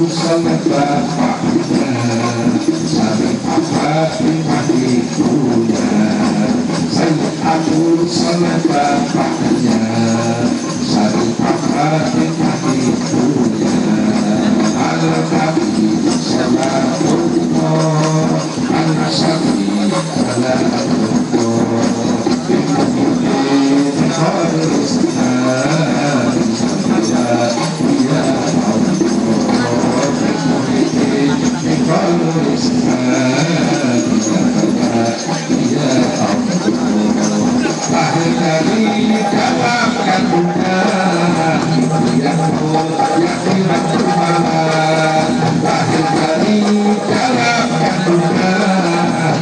sama bapaknya, Syarif Abbas bin ibunya. Sayyid Abdul sama bapaknya, Syarif Abbas bin ibunya. Al-Nabi Sallallahu Al-Nasabi Sallallahu Al-Mu'min Al-Islam Ya Allah Al-Mu'min Al-Islam Ya Allah lahir dari dalam kandungan yatim bermalam, lahir dari dalam kandungan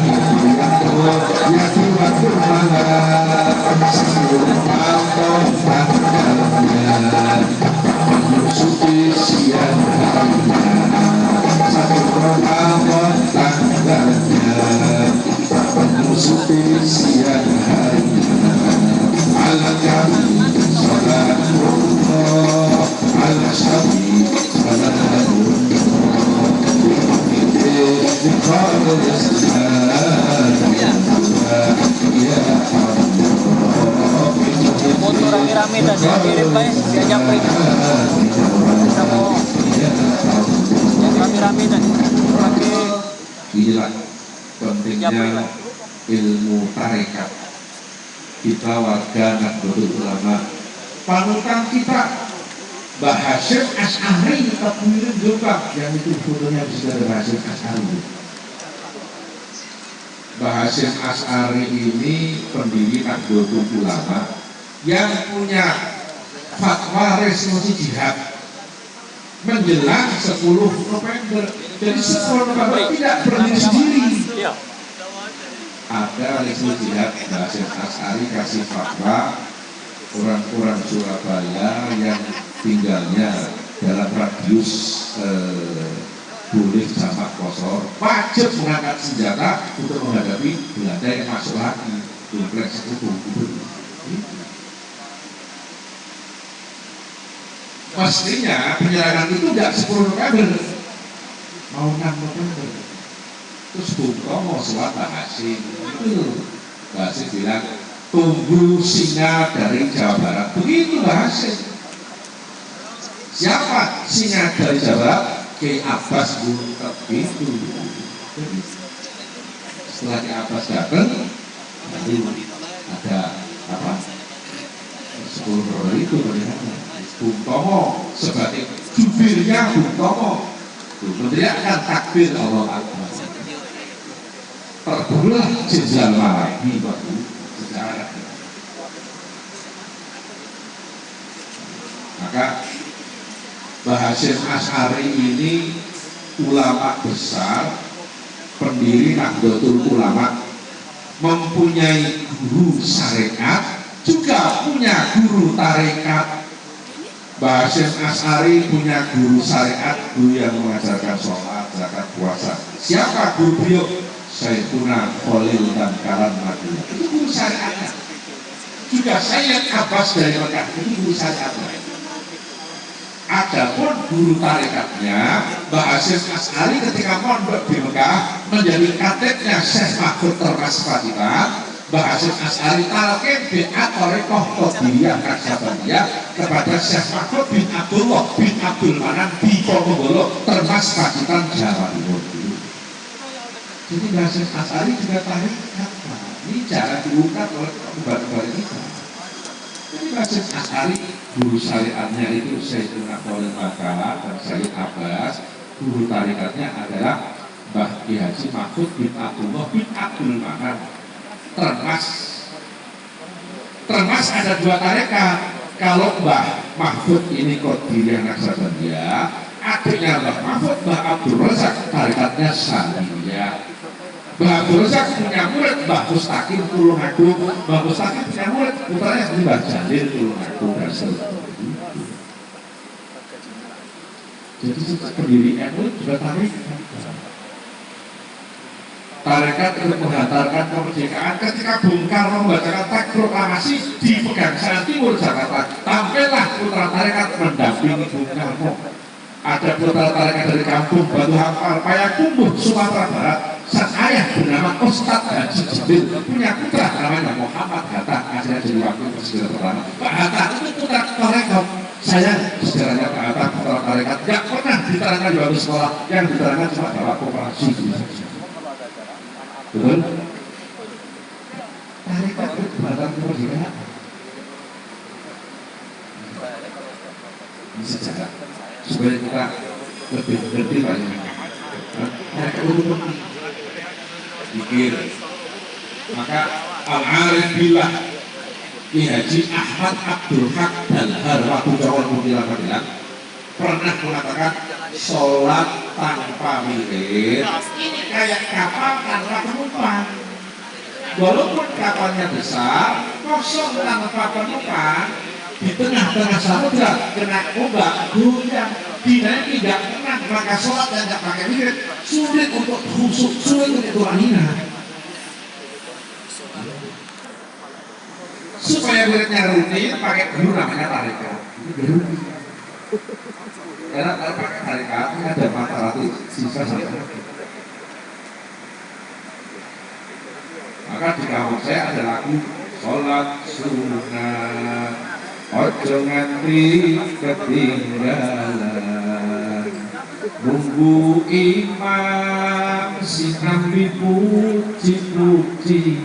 yatim bermalam, seluruh Allah tanggalnya menyusupi siang harinya, seluruh Allah tanggalnya menyusupi siang harinya. Al-Kami Salatullah Al-Syafi Salatullah Biqadr Islam Ya Allah foto rame-rame tadi kirim Pak ya Japri bisa mau yang rame-rame tadi inilah pentingnya ilmu tarekat. Kita warga Nahdlatul Ulama, panutan kita Mbah Hasyim Asy'ari Takmirin Jombang, yang itu fotonya bisa Mbah Hasyim Asy'ari. Mbah Hasyim Asy'ari ini pendiri Nahdlatul Ulama yang punya fatwa resolusi jihad menjelang 10 November. Jadi 10 November tidak berdiri sendiri. Ada resolusi jihad. Mbah Hasyim Asy'ari kasih fatwa orang-orang Surabaya yang tinggalnya dalam radius boleh jamak kosor wajib mengangkat senjata untuk menghadapi Belanda yang masuk lagi kompleks itu. Pastinya penyerangan itu tidak 10 November, mau 6 November. Terus Bung Tomo suat Mbah Hasyim itu, Mbah Hasyim bilang tunggu singa dari Jawa Barat. Begitu Mbah Hasyim. Siapa singa dari Jawa Barat? Kiai Abbas Buntut itu. Setelah Kiai Abbas datang, lalu ada apa? 10 Februari itu bagaimana? Bung Tomo sebagai jubirnya Bung Tomo meneriakkan takbir Allah Akbar. Terbelah Jenderal Malabi waktu sejarah. Maka Mbah Hasyim Asy'ari ini ulama besar, pendiri Nahdlatul Ulama, mempunyai guru syariat, juga punya guru tarekat. Mbah Hasyim Asy'ari punya guru syariat, guru yang mengajarkan sholat, zakat, puasa. Siapa guru beliau? Sayyiduna Khalil dan Karam Madinah. Itu guru syariatnya. Juga Sayyid Abbas dari Mekah, itu guru syariatnya. Adapun guru tarekatnya Mbah Hasyim Asy'ari ketika mondok di Mekah menjadi katibnya Syekh Mahfud Termas Fatiha. Mbah Hasyim Asy'ari talqin bi'at Thariqah Qadiriyah Naksabandiyah kepada Syekh Mahfud bin Abdullah bin Abdul Manan di Ponorogo Termas Pacitan Jawa Timur. Jadi Mbah Hasyim Asy'ari juga tarekat. Ini cara diungkap oleh umat-umat kita. Jadi Mbah Hasyim Asy'ari guru syariatnya itu Sayyidina Khalil Makala dan Sayyid Abbas. Guru tarikatnya adalah Mbah Ki Haji Mahfud bin Abdullah bin Abdul Manan Termas ada 2 tarekat. Kalau Mbah Mahfud ini Qadiriyah Naksabandiyah, adiknya Mbah Mahfud, Mbah Abdul Razak, tarikatnya Saniyah. Mbah Abdul Razak punya murid Mbah Mustaqim Tulungagung, Mbah Mustaqim punya murid putranya Mbah Jalil Tulungagung dan seterusnya. Jadi pendiri NU juga tarekat. Tarekat untuk menghantarkan kemerdekaan. Ketika Bung Karno membacakan teks proklamasi di Pegangsaan Timur Jakarta, tampillah putra tarekat mendampingi Bung Karno. ada putra tarekat dari kampung Batu Hampar Payakumbuh Sumatera Barat. Sang ayah bernama Ustadz Haji Jibril, punya putra namanya Muhammad Hatta, akhirnya jadi wakil presiden pertama. Pak Hatta itu putra tarekat. Saya sejarahnya Pak Hatta putra tarekat gak pernah diterangkan di waktu sekolah, yang diterangkan cuma bawa koperasi gitu saja. Betul? Tarekat itu batang kemerdekaan. Ini sejarah supaya kita lebih ngerti banyak. Tarekat itu penting. Pikir. Maka Al-Arif Billah Ki Haji Ahmad Abdul Haq Dalhar waktu Jawa Mutiara Bilang pernah mengatakan sholat tanpa wirid ini kayak kapal tanpa penumpang. Walaupun kapalnya besar, kosong tanpa penumpang, di tengah-tengah samudra kena ombak goyang, dinaiki nggak tenang, maka sholat yang nggak pakai wirid sulit untuk khusyuk, sulit untuk tumanina. Supaya wiridnya rutin pakai guru namanya tarekat. Ini guru. Karena kalau pakai tarekat ini ada 400 sisa saja. Maka di kampung saya ada lagu sholat sunat, ojo nganti ketinggalan, nunggu imam sinambi puji-pujian,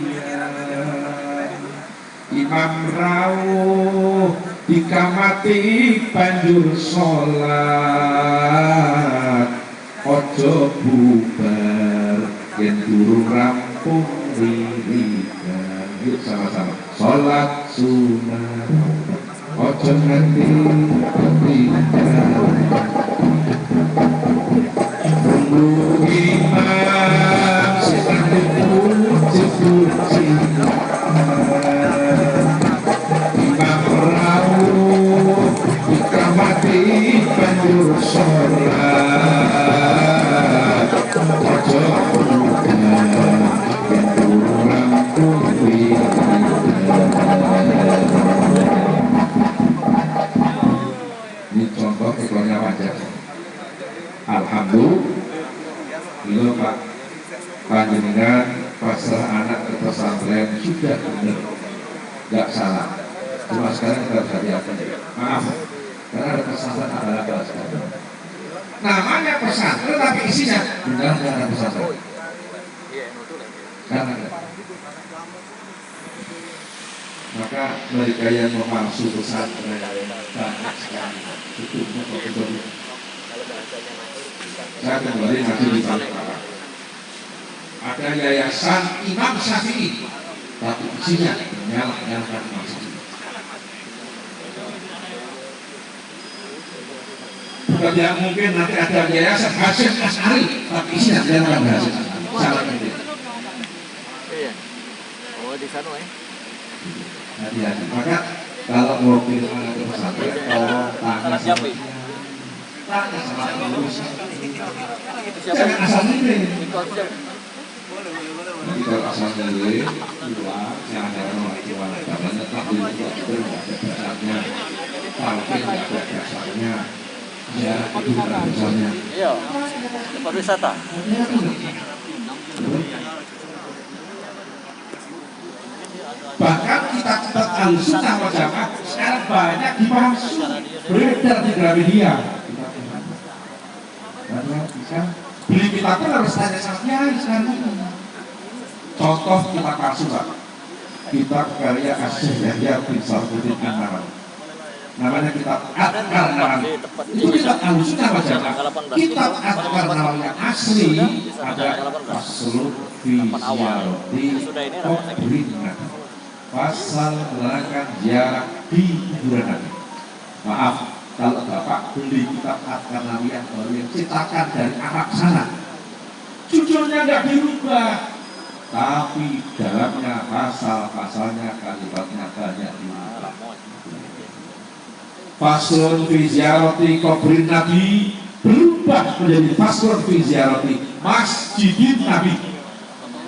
imam rawuh dikamati banjur sholat, ojo bubar yen durung rampung wiridan. Yuk sama-sama sholat sunat, ojo nganti ketinggalan, nunggu imam sinambi puji-pujian, imam rawuh dikamati banjur sholat, ojo bubar yen durung rampung wiridan. Ini contoh iklannya wajah. Alhamdulillah Pak panjenengan pasrah anak ke pesantren sudah benar, nggak salah. Cuma sekarang kita harus hati-hati. Maaf, karena ada pesantren adalah pesantren. Namanya pesantren tapi isinya benar ada pesantren. Karena maka mereka yang memalsu pesantren banyak sekali. Tutupnya kok. Saya kembali nanti di Balikpapan. Ada yayasan Imam Syafi'i, tapi isinya menyalahkan Imam Syafi'i. Bukan yang mungkin nanti ada yayasan Hasyim Asy'ari, tapi isinya menyalahkan Hasyim Asy'ari. Salah nanti. Iya. Oh di sana ya. Hati-hati. Maka kalau mau pilih anak ke pesantren, tolong tanya sama tanya sama lulus. Jangan asal milih. Nanti kalau asal milih, pulang, yang ada orang tua, karena tetap di luar itu tidak ada dasarnya, talqin tidak ada dasarnya, ya itu tidak ada dasarnya. Iya. Tempat wisata. Bahkan kitab-kitab Ahlussunnah wal Jamaah sekarang banyak dipalsu, beredar di Gramedia. Karena bisa beli kitab pun harus tanya sama kiai sekarang. Contoh kitab palsu Pak, kitab karya Asy-Syaikh Yahya bin Sarfuddin An-Nawawi. Namanya kitab Adhkar Nawawi. Itu kitab Ahlussunnah wal Jamaah. Kitab Adhkar Nawawi yang asli ada Faslun fi Ziyarati Qabrin Nabi. Pasal menerangkan ziarah di kuburan Nabi. Maaf, kalau Bapak beli kitab Adhkar Nawawi yang baru yang cetakan dari Arab sana, judulnya nggak dirubah, tapi dalamnya pasal-pasalnya kalimatnya banyak dirubah. Faslun fi ziyarati qabrin Nabi berubah menjadi faslun fi ziyarati Masjidin Nabi.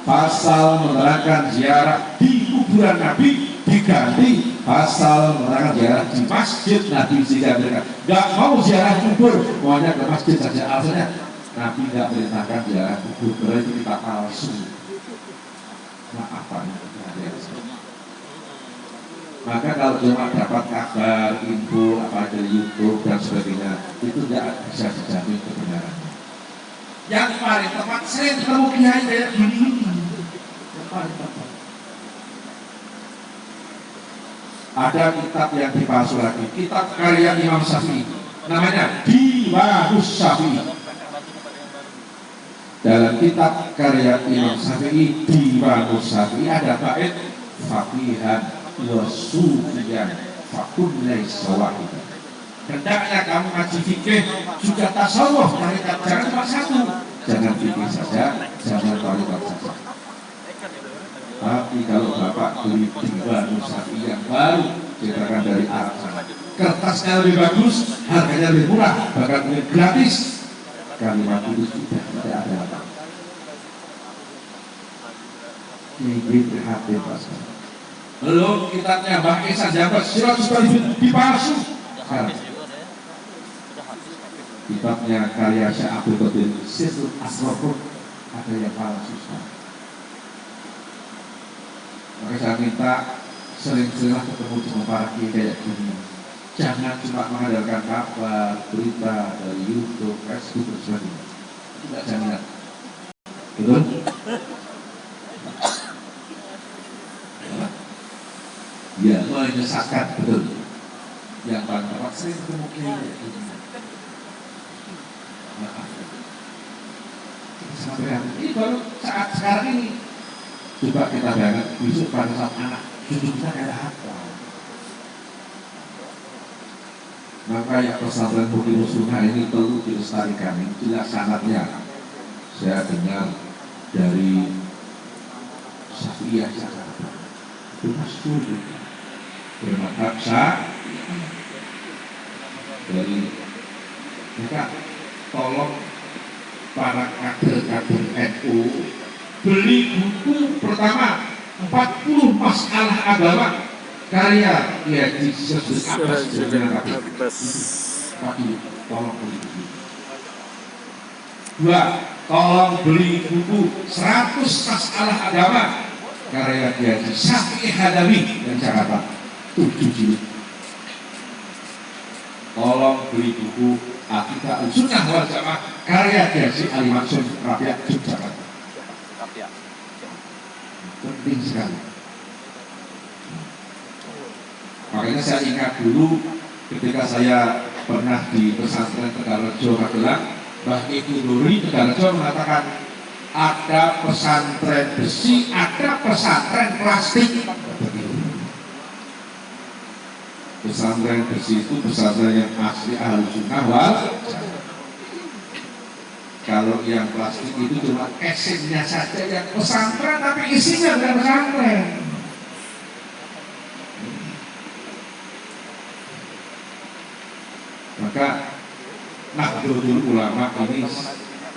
Pasal menerangkan ziarah di kuburan Nabi diganti pasal menerangkan ziarah di masjid Nabi jika mereka nggak mau ziarah kubur, maunya ke masjid saja. Alasannya Nabi nggak perintahkan ziarah kubur, berarti kita palsu. Maaf Pak. Maka kalau cuma dapat kabar, info apa dari YouTube dan sebagainya, itu tidak bisa dijamin kebenarannya. Yang paling tepat, saya ketemu kiai kayak gini. Yang paling tepat. Ada kitab yang dipalsu lagi, kitab karya Imam Syafi'i, namanya Diwanus Syafi'i. Dalam kitab karya Imam Syafi'i, Diwanus Syafi'i ada bait faqihan wasufiyan fakun laisa wahidan. Hendaknya kamu ngaji fikih juga tasawuf, tarikat, jangan cuma satu, jangan fikih saja, jangan tarikat saja. Tapi kalau Bapak beli Diwanus Syafi'i yang baru cetakan dari Arab sana, kertasnya lebih bagus, harganya lebih murah, bahkan lebih gratis, kalimat itu sudah tidak ada apa. Ini prihatin Pak. Belum kitabnya Mbah Esa Jabat Siratus Talibin dipalsu. Kitabnya karya Syekh Abdul Qadir Sirrul Asrar pun ada yang palsu. Maka saya minta sering-seringlah ketemu dengan para kiai kayak gini. Jangan cuma mengandalkan kabar, berita dari YouTube, Facebook dan sebagainya. Itu tidak jaminan. Betul? Ya, menyesatkan, betul. Yang paling tepat sering ketemu kiai. Maaf. Sampai hari ini baru saat sekarang ini. Coba kita bayangkan besok pada saat anak cucu kita kayak apa. Maka yang pesantren Bukti Sunnah ini perlu dilestarikan. Itulah sanatnya. Saya dengar dari Syafi'iyah Jakarta. Itu masyhur. Bermadhab dari mereka tolong para kader-kader NU beli buku pertama 40 masalah agama karya Kiai Syafi'i Abbas tolong beli buku. Dua, tolong beli buku 100 masalah agama karya Kiai Syafi'i Hadawi yang Jakarta. 7 jilid. Tolong beli buku Aqidah Sunnah wal Jamaah karya Kiai Ali Maksum Rabi'ah Yogyakarta. Penting sekali. Makanya saya ingat dulu ketika saya pernah di pesantren Tegalrejo Magelang, Mbah Ibu Nuri Tegalrejo mengatakan ada pesantren besi, ada pesantren plastik. Pesantren besi itu pesantren yang asli Ahlus Sunnah wal Jamaah. Kalau yang plastik itu cuma esennya saja yang pesantren, tapi isinya bukan pesantren. Maka Nahdlatul Ulama ini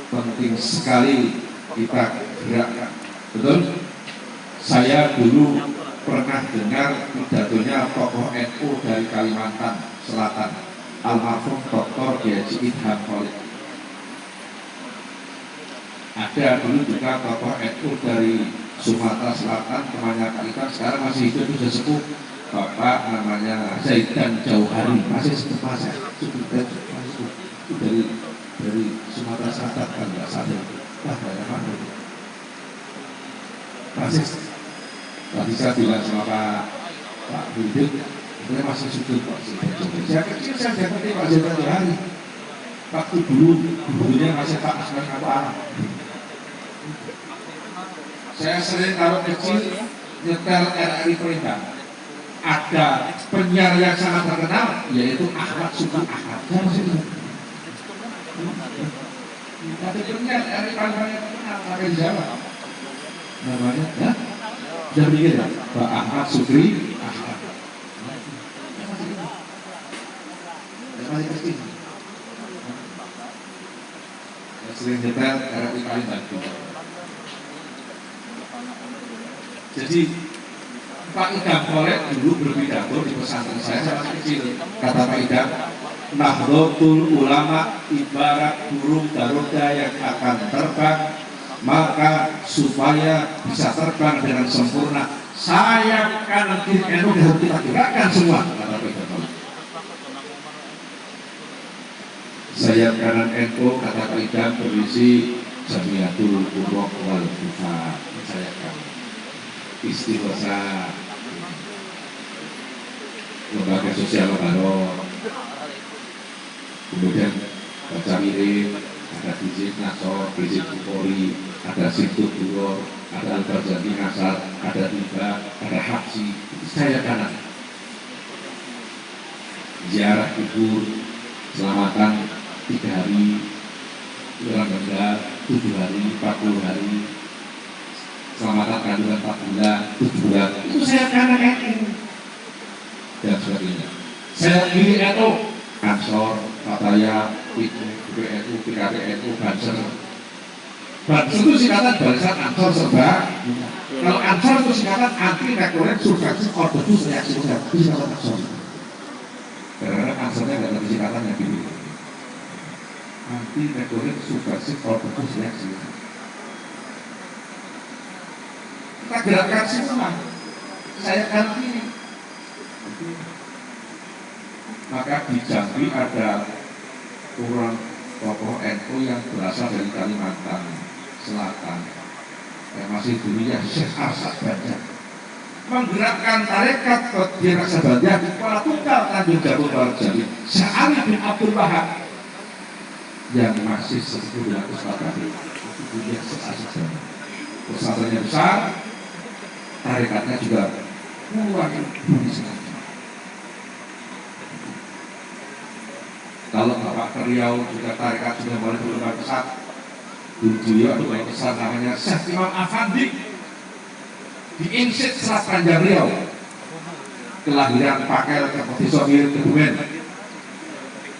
penting sekali kita gerakkan. Betul? Saya dulu pernah dengar pidatonya tokoh NU dari Kalimantan Selatan, almarhum Dr. Kiai Idham Khalid. Ada dulu juga tokoh NU dari Sumatera Selatan, temannya kita sekarang masih hidup, sudah sepuh, bapak namanya Zaidan Jauhari, masih sepuh saya, itu dari Sumatera Selatan kan nggak sadar, wah banyak mana, masih. Tadi saya bilang sama Pak Bidit, saya masih sujud Pak Zaidan Jauhari. Saya kecil saya seperti Pak Zaidan Jauhari. Waktu dulu gurunya masih Pak Asman apa? Saya sering kalau kecil nyetel RRI Perintah. Ada penyiar yang sangat terkenal, yaitu Ahmad Suku Ahmad. Saya masih ingat. Ada penyiar RRI paling terkenal, ada di Jawa. Namanya, ya? Sudah mikir ya? Pak Ahmad Sukri Ahmad. Masih kecil. Sering nyetel RRI paling bantu. Jadi Pak Idam Khalid dulu berpidato di pesantren saya masih kecil. Kata Pak Idam, Nahdlatul Ulama ibarat burung garuda yang akan terbang, maka supaya bisa terbang dengan sempurna, sayap kanan kiri NU harus kita gerakkan semua. Kata Pak Idam Khalid. Sayap kanan NU, kata Pak Idam, berisi Jamiatul Qurra wal Kufar. Sayap kanan istighosa, lembaga sosial baru, kemudian baca mirim, ada Hizib Nasor, Hizib Bukhari, ada Situ Duror, ada Al-Barzanji Nasar, ada Tiba, ada Haksi. Saya kanan ziarah kubur, selamatan 3 hari, kurang benda 7 hari, 40 hari, selamatan kandungan 4 bulan, 7 bulan. Itu saya kanan NU dan sebagainya. Saya kiri NU, Ansor, Fataya, PBNU, PKPNU, Banser. Banser itu singkatan Barisan Ansor Serba. Kalau Ansor itu singkatan anti rekrutan subversif ortodoks reaksi sosial. Itu singkatan Ansor. Karena Ansornya nggak ada singkatan yang gini. Anti rekrutan subversif ortodoks reaksi sosial. Kita gerakkan semua. Saya kan ini. Maka di Jambi ada orang tokoh NU yang berasal dari Kalimantan Selatan yang masih dulunya Syekh Arsad Banjar, menggerakkan tarekat di Raksabanjar di Kuala Tunggal Tanjung Jabung Barat Jambi, Syekh Ali bin Abdul Wahab yang masih sepupu dengan Ustaz Tadi. Itu dulunya Syekh Arsad Banjar. Pesantrennya besar, tarekatnya juga puluhan ribu sekali. Kalau Bapak ke Riau juga tarekat sudah mulai berkembang pesat. Dulu ada yang besar namanya Syekh Imam Afandi di Insit Selat Panjang Riau. Kelahiran Pakel ke Profesor Kebumen.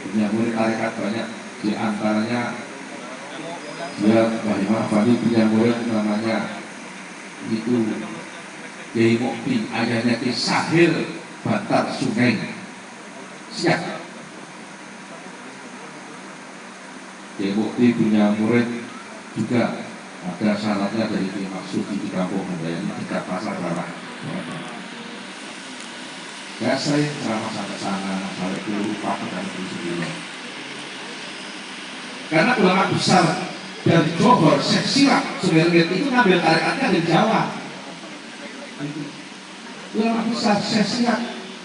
Punya murid tarekat banyak, di antaranya dia Mbah Imam Afandi punya murid namanya itu Kiai Mukti, ayahnya Ki Sahil Batar Sungai. Siap. Kiai Mukti punya murid juga, ada syaratnya dari Kiai Maksudi di kampung Handayani dekat pasar Barat. Ya saya ceramah sampai sana, sampai ke lupa dan sebagainya. Karena ulama besar dari Johor, Syekh Sirah, Sumerget itu ngambil tarekatnya dari Jawa. Ulama besar Syekh Sirah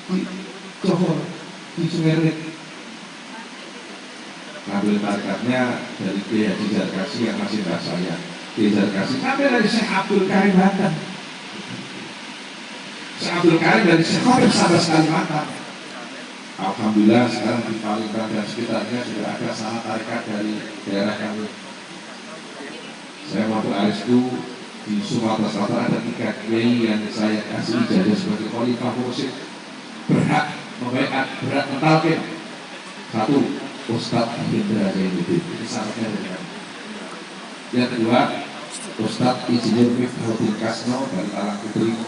di Johor, di Sumerget, ngambil tarekatnya dari Kiai Haji Zarkasi yang masih saya. Kiai Zarkasi ngambil dari Syekh Abdul Karim Banten. Syekh Abdul Karim dari Syekh Khotib Sabas Kalimantan. Alhamdulillah sekarang di Palembang dan sekitarnya sudah ada salah tarekat dari daerah kami. Saya waktu Aristu di Sumatera Selatan ada 3 kiai yang saya kasih ijazah sebagai khalifah mursyid, berhak membaiat, berhak mentalkin. 1, Ustadz Hendra Zainuddin, ini syaratnya dari kami. Yang kedua, Ustadz Insinyur Miftahuddin Kasno dari Talang Putri.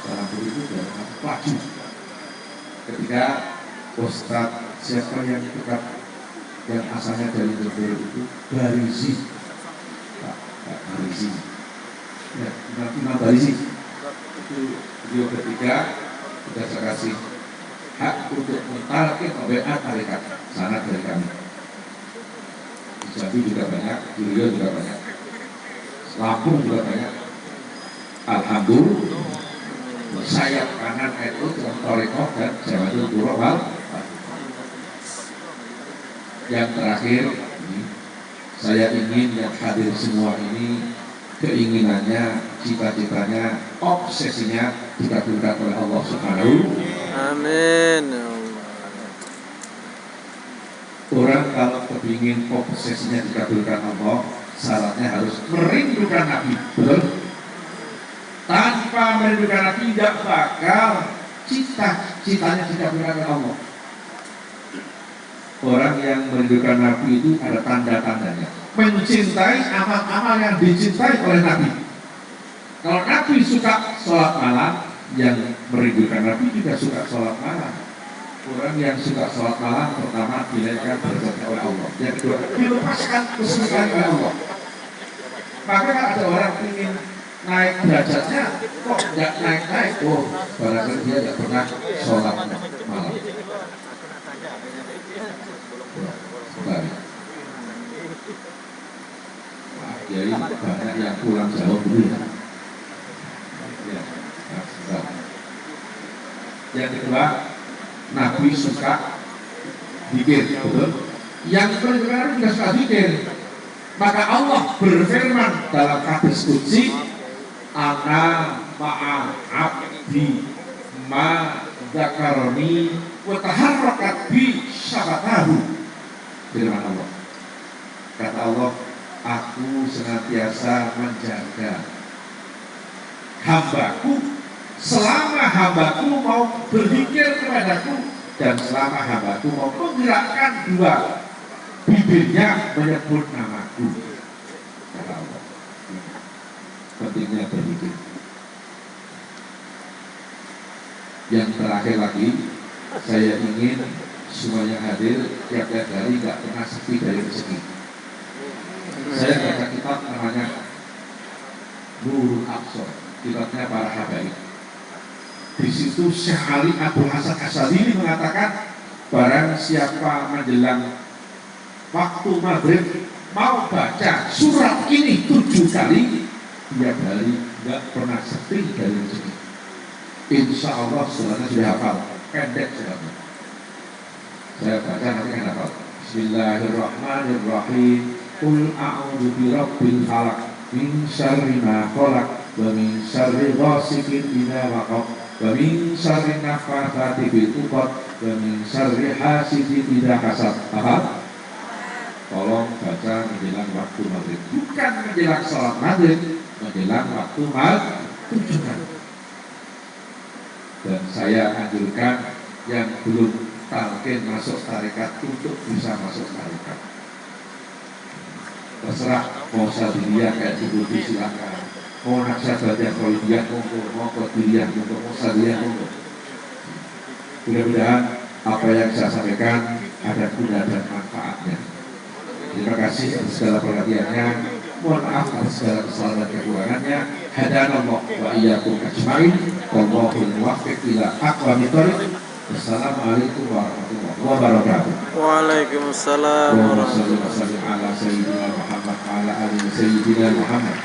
Talang Putri itu dari Paju. Ketiga, Ustadz siapa yang dekat yang asalnya dari Jogja itu Barizi, Pak Barizi, ya Imam Barizi itu beliau ketiga sudah saya kasih hak untuk mentalkin membaiat tarekat sanad dari kami. Di Jambi juga banyak, di Riau juga banyak, Lampung juga banyak. Alhamdulillah sayap kanan NU dengan Torekoh dan Jamatul Qurra. Yang terakhir, saya ingin yang hadir semua ini keinginannya, cita-citanya, obsesinya dikabulkan oleh Allah Subhanahu. Amin. Orang kalau kepingin obsesinya dikabulkan Allah, syaratnya harus merindukan Nabi, betul? Tanpa merindukan Nabi tidak bakal cita-citanya dikabulkan oleh Allah. Orang yang merindukan Nabi itu ada tanda-tandanya. Mencintai amal-amal yang dicintai oleh Nabi. Kalau Nabi suka sholat malam, yang merindukan Nabi juga suka sholat malam. Orang yang suka sholat malam pertama dinaikkan derajatnya oleh Allah. Yang kedua dilepaskan kesukaan oleh Allah. Maka ada orang ingin naik derajatnya kok nggak naik-naik, oh barangkali dia tidak pernah sholat malam. Sekali. Jadi banyak yang pulang jauh dulu ya. Yang kedua, Nabi suka zikir, betul? Yang kedua juga suka zikir. Maka Allah berfirman dalam hadis qudsi, ana ma'a abdi ma dzakaroni wa taharrakat bi syafatahu. Firman Allah. Kata Allah, aku senantiasa menjaga hambaku selama hambaku mau berzikir kepadaku dan selama hambaku mau menggerakkan dua bibirnya menyebut namaku. Kata Allah. Pentingnya berzikir. Yang terakhir lagi, saya ingin semuanya hadir tiap-tiap hari gak pernah sepi dari rezeki. Saya baca kitab namanya Nurul Absar, kitabnya para habaib. Di situ Syekh Ali Abdul Hasan Asyadili mengatakan, barang siapa menjelang waktu maghrib mau baca surat ini 7 kali, tiap hari nggak pernah sepi dari rezeki. Insya Allah suratnya sudah hafal, pendek suratnya. Saya baca nanti kan hafal. Bismillahirrahmanirrahim. Qul a'udzu birabbil falaq min syarri ma khalaq wa min syarri ghasiqin idza waqab wa min syarri naffatsati fil 'uqad wa min syarri hasidin idza hasad. Paham? Tolong baca menjelang waktu maghrib, bukan menjelang sholat maghrib, menjelang waktu maghrib. Dan saya anjurkan yang belum talqin masuk tarekat untuk bisa masuk tarekat. Terserah mau sadiliyah kayak dulu silakan, mau naksabaniyah qauliyah monggo, mau qadiriyah monggo, mau sadiliyah monggo. Mudah-mudahan apa yang saya sampaikan ada guna dan manfaatnya. Terima kasih atas segala perhatiannya. Mohon maaf atas segala kesalahan dan kekurangannya. Hadanallah wa iyyakum ajma'in. Wallahul muwaffiq ila aqwamit thoriq. Wassalamualaikum warahmatullahi wabarakatuh. Waalaikumsalam warahmatullahi wabarakatuh. Ala sayyidina Muhammad wa ala alihi sayyidina Muhammad.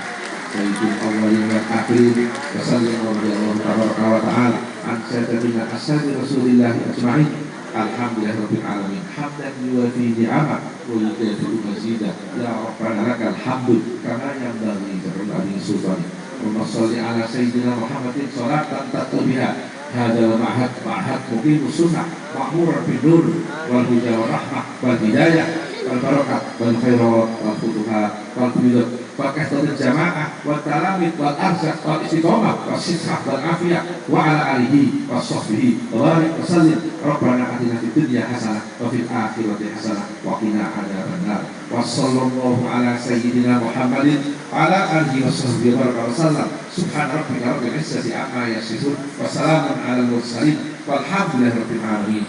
Sayyidul awwalin wal akhirin. Wa sallallahu tabaraka wa ta'ala an sayyidina ashabi Rasulillah ajma'in. Alhamdulillahirabbil alamin. Hamdan yuwafi ni'amah wa yukafi'u mazidah. Ya Rabbana lakal hamdu kama yanbaghi li sultanik. Wa shalli ala sayyidina Muhammadin sholatan tatbiha hadal ma'had muqimus sunnah ma'mur bin nur wal huda wal rahmah wal hidayah wal barakah wal khairat wal futuhat wal bidat wal kahdatul jamaah wal talamid wal arzaq wal istiqamah wal sihah wal afiyah wa ala alihi wa sahbihi wa barik wa sallim. Rabbana atina fid dunya hasanah wa fil akhirati hasanah wa qina adzabannar. Wa sallallahu ala sayyidina Muhammadin wa ala alihi wa sahbihi wa sallam. Subhana rabbika rabbil izzati amma yasifun wa salamun alal mursalin walhamdulillahi rabbil alamin.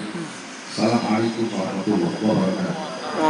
Assalamualaikum warahmatullahi wabarakatuh.